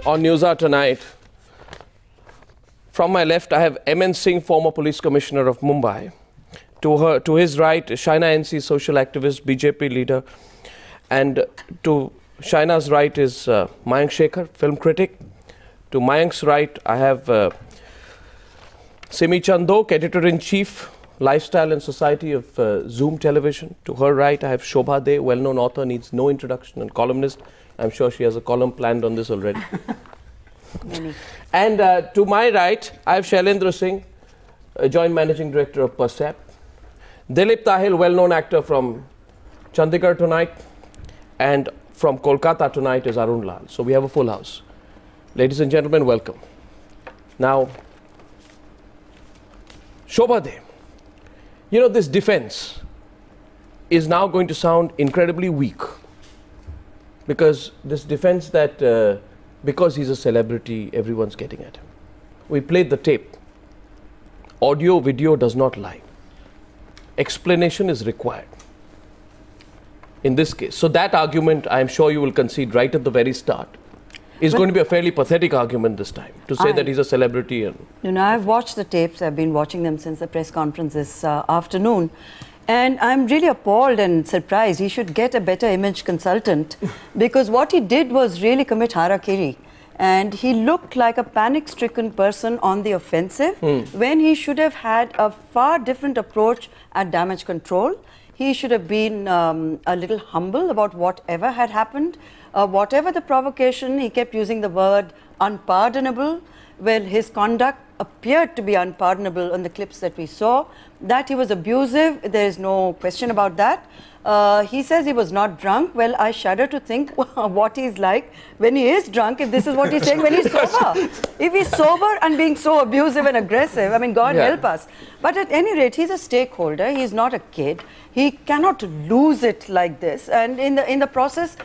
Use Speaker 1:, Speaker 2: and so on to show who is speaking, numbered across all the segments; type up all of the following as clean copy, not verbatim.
Speaker 1: on Newshour tonight. From my left, I have N Singh, former police commissioner of Mumbai. To his right, Shaina NC, social activist, BJP leader. And to Shaina's right is Mayank Shekar, film critic. To Mayank's right, I have Simi Chandok, editor-in-chief, lifestyle and society of Zoom television. To her right, I have Shobha, well-known author, needs no introduction, and columnist. I'm sure she has a column planned on this already. And to my right, I have Shailendra Singh, joint managing director of Percept. Dalip Tahil, well-known actor from Chandigarh tonight. And from Kolkata tonight is Arun Lal. So we have a full house. Ladies and gentlemen, welcome. Now, Shobha, you know, this defense is now going to sound incredibly weak. Because this defense that because he's a celebrity, everyone's getting at him. We played the tape. Audio, video does not lie. Explanation is required in this case. So that argument, I'm sure you will concede right at the very start, is going to be a fairly pathetic argument this time, to say that he's a celebrity. And
Speaker 2: you know, I've watched the tapes. I've been watching them since the press conference this afternoon. And I'm really appalled and surprised. He should get a better image consultant because what he did was really commit harakiri. And he looked like a panic-stricken person on the offensive when he should have had a far different approach at damage control. He should have been a little humble about whatever had happened. Whatever the provocation, he kept using the word unpardonable. Well, his conduct appeared to be unpardonable on the clips that we saw. That he was abusive, there is no question about that. He says he was not drunk. Well, I shudder to think what he's like when he is drunk, if this is what he's saying when he's sober. If he's sober and being so abusive and aggressive, I mean, God help us. But at any rate, he's a stakeholder. He's not a kid. He cannot lose it like this. And in the process,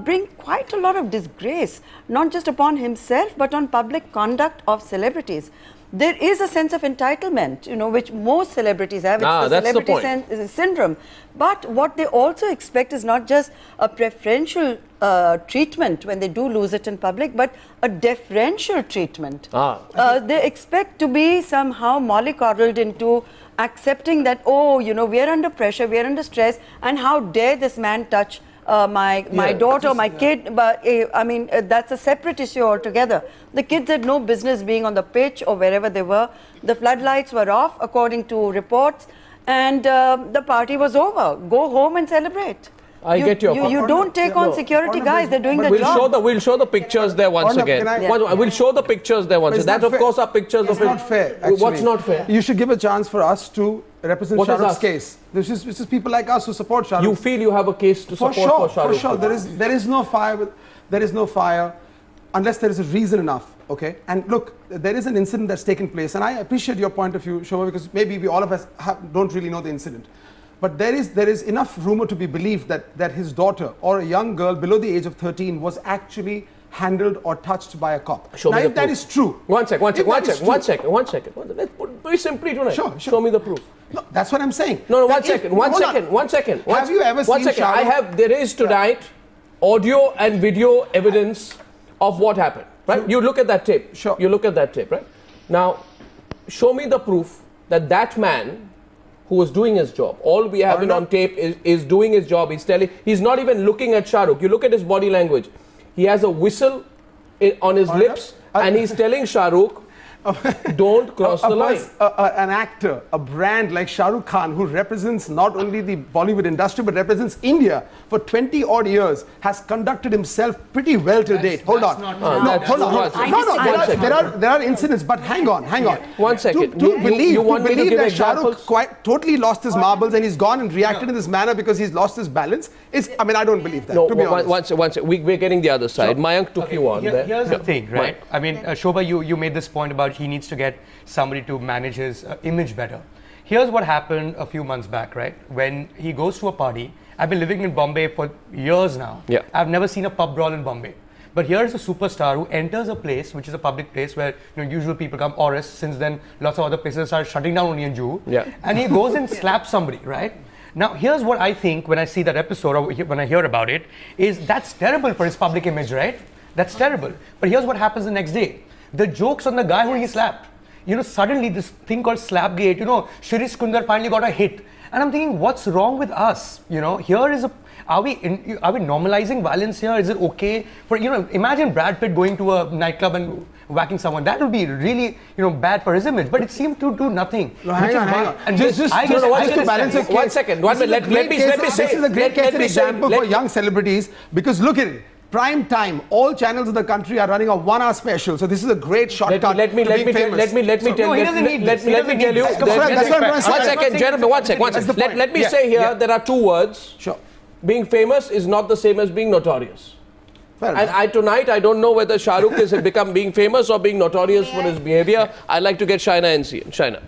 Speaker 2: bring quite a lot of disgrace, not just upon himself, but on public conduct of celebrities. There is a sense of entitlement, you know, which most celebrities have. It's the celebrity syndrome. But what they also expect is not just a preferential treatment when they do lose it in public, but a deferential treatment. They expect to be somehow mollycoddled into accepting that, oh, you know, we are under pressure, we are under stress, and how dare this man touch my daughter, my kid. But I mean, that's a separate issue altogether. The kids had no business being on the pitch or wherever they were. The floodlights were off, according to reports, and the party was over. Go home and celebrate.
Speaker 1: I get your point.
Speaker 2: You don't take on security guys. They're doing their job.
Speaker 1: We'll show the pictures there once again. We'll show the pictures there once again. That, of course, are pictures of it.
Speaker 3: It's not fair, actually.
Speaker 1: What's not fair?
Speaker 3: You should give a chance for us to represent Shahrukh's case. This is people like us who support Shahrukh.
Speaker 1: You feel you have a case to support for Shahrukh?
Speaker 3: For sure. There is no fire. There is no fire unless there is a reason enough. Okay. And look, there is an incident that's taken place, and I appreciate your point of view, Shobha, because maybe we all of us don't really know the incident. But there is enough rumor to be believed that his daughter or a young girl below the age of 13 was actually handled or touched by a cop. Now, if that is true...
Speaker 1: One second. Let's put it very simply tonight.
Speaker 3: Sure.
Speaker 1: Show me the proof.
Speaker 3: No, that's what I'm saying.
Speaker 1: No, one second.
Speaker 3: Have you ever seen Shahrukh?
Speaker 1: There is tonight audio and video evidence of what happened, right? Sure. You look at that tape.
Speaker 3: Sure.
Speaker 1: You look at that tape, right? Now, show me the proof that that man who was doing his job, all we have on tape is doing his job. He's not even looking at Shahrukh. You look at his body language. He has a whistle on his lips and he's telling Shahrukh, don't cross the line.
Speaker 3: An actor, a brand like Shahrukh Khan, who represents not only the Bollywood industry but represents India for 20 odd years, has conducted himself pretty well till date. Hold on. There are incidents, but hang on.
Speaker 1: 1 second.
Speaker 3: To believe that Shahrukh totally lost his marbles and he's gone and reacted in this manner because he's lost his balance is, I mean, I don't believe that.
Speaker 1: No,
Speaker 3: to be honest.
Speaker 1: One second. We're getting the other side. Sure. Mayank took you on there.
Speaker 4: Here's the thing, right? I mean, Shobha, you made this point about he needs to get somebody to manage his image better. Here's what happened a few months back, right? When he goes to a party, I've been living in Bombay for years now.
Speaker 1: Yeah.
Speaker 4: I've never seen a pub brawl in Bombay. But here's a superstar who enters a place, which is a public place where usual people come, or since then lots of other places are shutting down only in Juhu.
Speaker 1: Yeah.
Speaker 4: And he goes and slaps somebody, right? Now, here's what I think when I see that episode or when I hear about it, is that's terrible for his public image, right? That's terrible. But here's what happens the next day. The joke's on the guy who he slapped. You know, suddenly this thing called Slapgate, you know, Shirish Kundar finally got a hit. And I'm thinking, what's wrong with us? You know, here is a, are we normalizing violence here? Is it okay? For, you know, imagine Brad Pitt going to a nightclub and whacking someone. That would be really, you know, bad for his image. But it seemed to do nothing.
Speaker 3: No, hang on.
Speaker 4: And
Speaker 3: just to balance the case.
Speaker 1: 1 second. Let me say.
Speaker 3: This is a great case example for young celebrities, because look at it. Prime time, all channels of the country are running a 1-hour special. So this is a great shortcut.
Speaker 1: Let me tell you. Let me tell you. 1 second, gentlemen. 1 second. Let me say here, there are 2 words.
Speaker 3: Sure.
Speaker 1: Being famous is not the same as being notorious.
Speaker 3: Fair
Speaker 1: And tonight, I don't know whether Shahrukh has become being famous or being notorious for his behavior. I'd like to get Shaina NC. Shaina.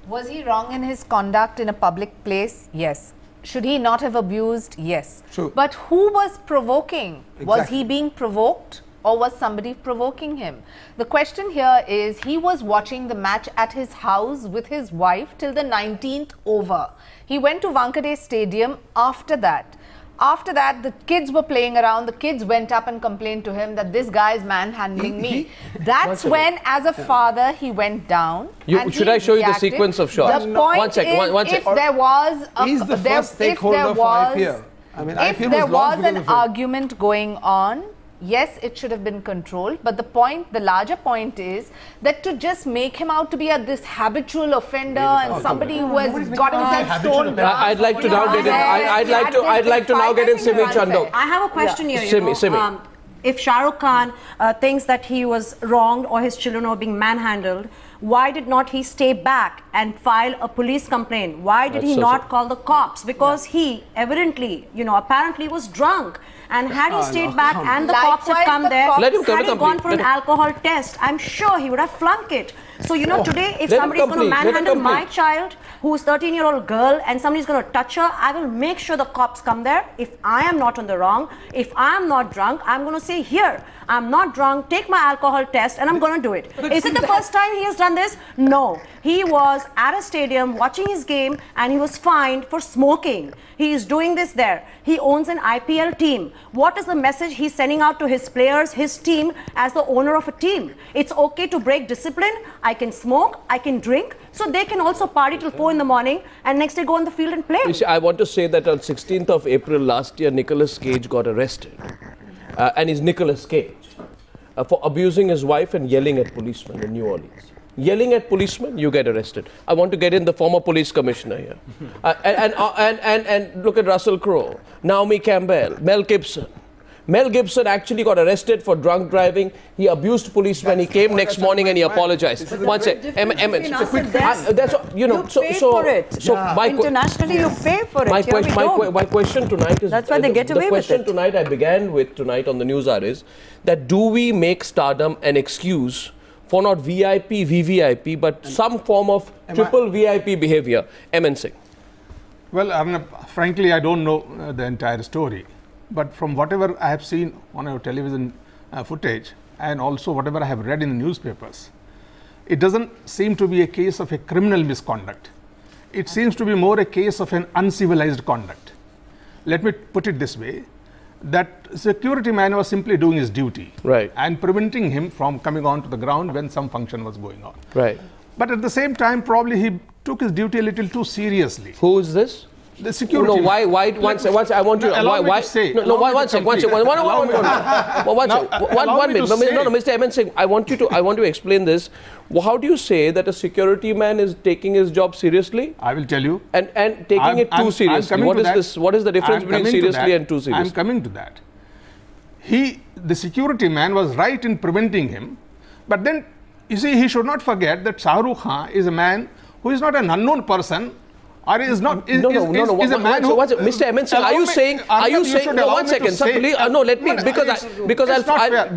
Speaker 5: Was he wrong in his conduct in a public place? Yes. Should he not have abused? Yes.
Speaker 3: True.
Speaker 5: But who was provoking?
Speaker 3: Exactly.
Speaker 5: Was he being provoked or was somebody provoking him? The question here is, he was watching the match at his house with his wife till the 19th over. He went to Wankhede Stadium after that. After that, the kids were playing around. The kids went up and complained to him that this guy is manhandling me. That's when, as a father, he went down.
Speaker 1: Should I show you the sequence of shots?
Speaker 5: The point is, if there was a,
Speaker 3: He's the first stakeholder for IPL. I mean,
Speaker 5: if there was an argument going on, yes, it should have been controlled. But the larger point is that to just make him out to be this habitual offender and somebody who has got himself stoned.
Speaker 1: I'd like to now get in. I'd like to now get in Simi Chandok.
Speaker 6: I have a question here.
Speaker 1: Simi.
Speaker 6: If Shahrukh Khan thinks that he was wronged or his children are being manhandled, why did not he stay back and file a police complaint? Why did he not call the cops? Because he evidently, apparently was drunk. And had he stayed back and the cops had come there, had he gone for an alcohol test, I'm sure he would have flunked it. So, today, if somebody's going to manhandle my child, who's 13-year-old girl, and somebody's going to touch her, I will make sure the cops come there. If I am not on the wrong, if I am not drunk, I'm going to say, here, I'm not drunk, take my alcohol test, and I'm going to do it. Is it the first time he has done this? No. He was at a stadium watching his game, and he was fined for smoking. He is doing this there. He owns an IPL team. What is the message he's sending out to his players, his team, as the owner of a team? It's okay to break discipline. I can smoke, I can drink, so they can also party till 4 in the morning and next day go on the field and play.
Speaker 1: You see, I want to say that on 16th of April last year, Nicolas Cage got arrested. And he's Nicolas Cage for abusing his wife and yelling at policemen in New Orleans. Yelling at policemen, you get arrested. I want to get in the former police commissioner here. And look at Russell Crowe, Naomi Campbell, Mel Gibson. Mel Gibson actually got arrested for drunk driving. He abused police when he came next morning and he apologized. One sec.
Speaker 2: That's internationally you pay for it.
Speaker 1: My question tonight is,
Speaker 2: that's why they get away with it.
Speaker 1: The question tonight I began with tonight on the news hour is that do we make stardom an excuse for not VIP, VVIP, but some form of triple VIP behavior? N Singh.
Speaker 7: Well, Arnab, frankly, I don't know the entire story. But from whatever I have seen on our television footage and also whatever I have read in the newspapers, it doesn't seem to be a case of a criminal misconduct. It seems to be more a case of an uncivilized conduct. Let me put it this way, that security man was simply doing his duty and preventing him from coming onto the ground when some function was going on. But at the same time, probably he took his duty a little too seriously.
Speaker 1: Who is this?
Speaker 7: The security.
Speaker 1: No, why? One second. I want you. Why? No, one second. One minute. No, Mr. N Singh, I want to explain this. How do you say that a security man is taking his job seriously?
Speaker 7: I will tell you.
Speaker 1: And taking it too seriously. What is this? What is the difference between seriously and too seriously?
Speaker 7: I'm coming to that. The security man was right in preventing him, but then you see, he should not forget that Shahrukh Khan is a man who is not an unknown person. Or is not is a man who,
Speaker 1: Mr. M. Singh, are you saying no, 1 second, no, let me, because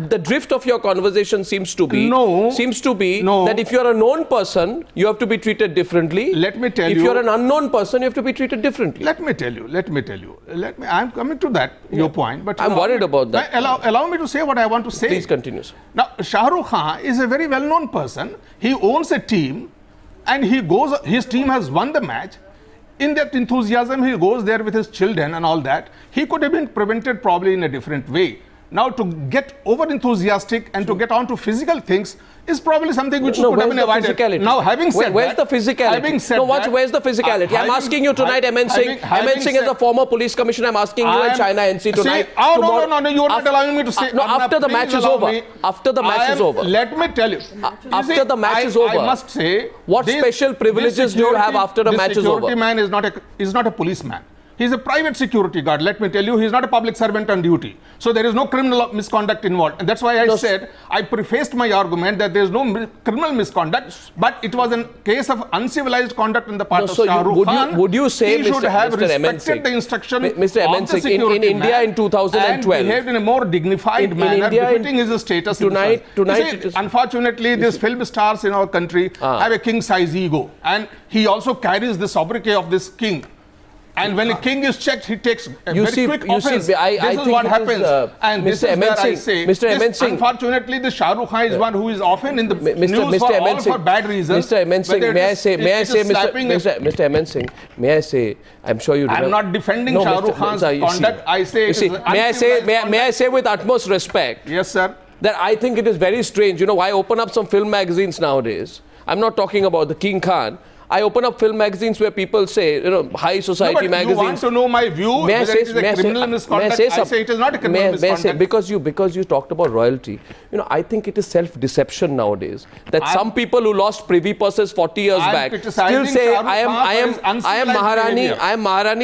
Speaker 1: the drift of your conversation seems to be that if you're a known person, you have to be treated differently.
Speaker 7: Let me tell you.
Speaker 1: If you're an unknown person, you have to be treated differently.
Speaker 7: Let me tell you. I'm coming to that, your point, but
Speaker 1: I'm worried about that.
Speaker 7: Allow me to say what I want to say.
Speaker 1: Please continue, sir.
Speaker 7: Now, Shahrukh Khan is a very well-known person. He owns a team and his team has won the match. In that enthusiasm, he goes there with his children and all that. He could have been prevented probably in a different way. Now, to get over-enthusiastic and to get on to physical things is probably something which could have been avoided. Now, having said
Speaker 1: where's the physicality? Where's the physicality? I'm asking you tonight, N Singh. N Singh is a former police commissioner. I'm asking you and Shaina NC tonight.
Speaker 7: No, you are not allowing me to say.
Speaker 1: No, after the match is over. After the match is over.
Speaker 7: Let me tell you.
Speaker 1: After the match is over.
Speaker 7: I must say.
Speaker 1: What special privileges do you have after the match is over?
Speaker 7: The security man is not a policeman. He's a private security guard. Let me tell you, he's not a public servant on duty. So there is no criminal misconduct involved. And that's why I said, I prefaced my argument that there is no criminal misconduct, but it was a case of uncivilized conduct on the part of Shahrukh Khan.
Speaker 1: Would you say,
Speaker 7: he should have respected the instruction of the security
Speaker 1: in India in 2012
Speaker 7: and behaved in a more dignified manner, befitting his status.
Speaker 1: Tonight,
Speaker 7: unfortunately, these film stars in our country have a king-size ego, and he also carries the sobriquet of this king. And when a king is checked, he takes a very quick offense. This is what happens. And this is where I say, unfortunately, the Shahrukh Khan is one who is often in the news for all for bad reasons.
Speaker 1: Mr. M. Singh, Mr. M. Singh, may I say, I'm sure you remember.
Speaker 7: I'm not defending Shahrukh Khan's conduct. I say it is
Speaker 1: may I say with utmost respect.
Speaker 7: Yes, sir.
Speaker 1: That I think it is very strange. You know, I open up some film magazines nowadays. I'm not talking about the King Khan. I open up film magazines where people say, you know, high society magazines. You want
Speaker 7: to know my view? May I say, it is a criminal misconduct? I say it is not a criminal misconduct.
Speaker 1: Because you talked about royalty. You know, I think it is self-deception nowadays. That some people who lost privy purses 40 years back still say, I am Maharani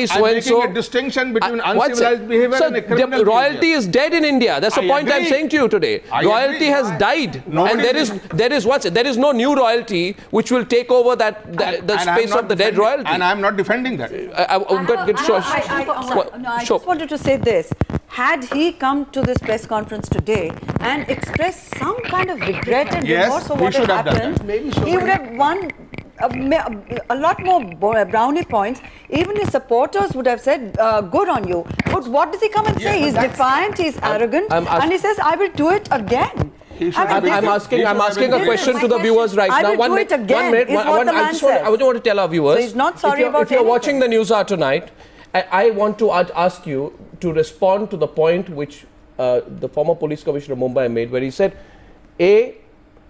Speaker 1: so-and-so.
Speaker 7: I'm making a distinction between uncivilized behavior and a criminal
Speaker 1: royalty is dead in India. That's the point I'm saying to you today. Royalty has died. And there is no new royalty which will take over the space of the dead royalty.
Speaker 7: And I'm not defending that.
Speaker 2: I just wanted to say this. Had he come to this press conference today and expressed some kind of regret and remorse for what had happened, he would have won a lot more brownie points. Even his supporters would have said, good on you. But what does he come and say? He's defiant, he's arrogant, and he says, I will do it again.
Speaker 1: I'm asking a question to the viewers right now.
Speaker 2: One minute. I just
Speaker 1: want to tell our viewers.
Speaker 2: So he's not sorry about
Speaker 1: if you're watching the news hour tonight, I want to ask you to respond to the point which the former police commissioner of Mumbai made, where he said, A,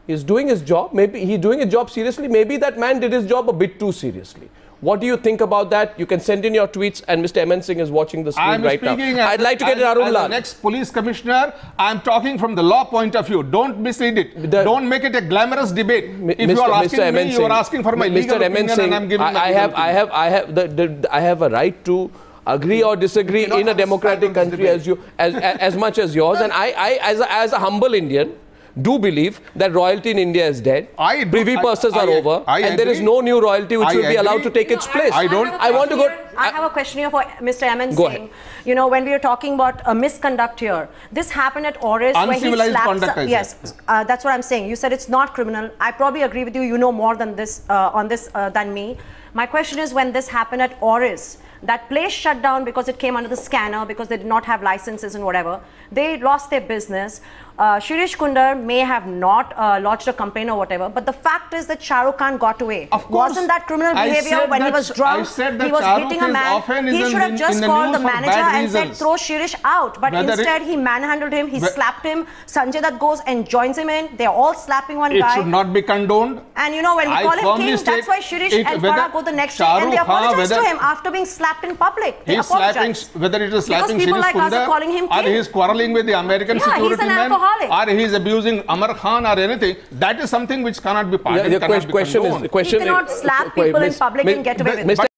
Speaker 1: he's doing his job. Maybe he's doing his job seriously. Maybe that man did his job a bit too seriously. What do you think about that? You can send in your tweets, and Mr. M. Singh is watching the screen right now. I'd like to get Arun Lal.
Speaker 7: As the next police commissioner, I'm talking from the law point of view. Don't mislead it. Don't make it a glamorous debate. If you are asking me, you are asking for my legal opinion, and I'm giving
Speaker 1: I have a right to agree or disagree in a democratic country as much as yours. And I as a humble Indian, do believe that royalty in India is dead. Privy purses are over, and there is no new royalty which will be allowed to take its place.
Speaker 6: I have a question here for Mr. M. Singh. You know, when we are talking about a misconduct here, this happened at Oris where he slapped. Yes, that's what I'm saying. You said it's not criminal. I probably agree with you. You know more than this on this than me. My question is, when this happened at Oris, that place shut down because it came under the scanner, because they did not have licenses and whatever. They lost their business. Shirish Kundar may have not lodged a complaint or whatever, but the fact is that Shahrukh Khan got away. Wasn't that criminal behavior when he was drunk? He was hitting a man. He should have just called the manager and said, throw Shirish out. But instead, he manhandled him, he slapped him. Sanjay Dutt goes and joins him in. They're all slapping one guy.
Speaker 7: It should not be condoned.
Speaker 6: And you know, when we call him king, that's why Shirish and Farah go the next day and they apologize to him after being slapped in public. They apologize.
Speaker 7: Whether it is slapping Shirish Kundar, or he is quarreling with the American security man, or he is abusing Amar Khan or anything, that is something which cannot be pardoned.
Speaker 1: The question is,
Speaker 6: you cannot slap people in public and get away with it.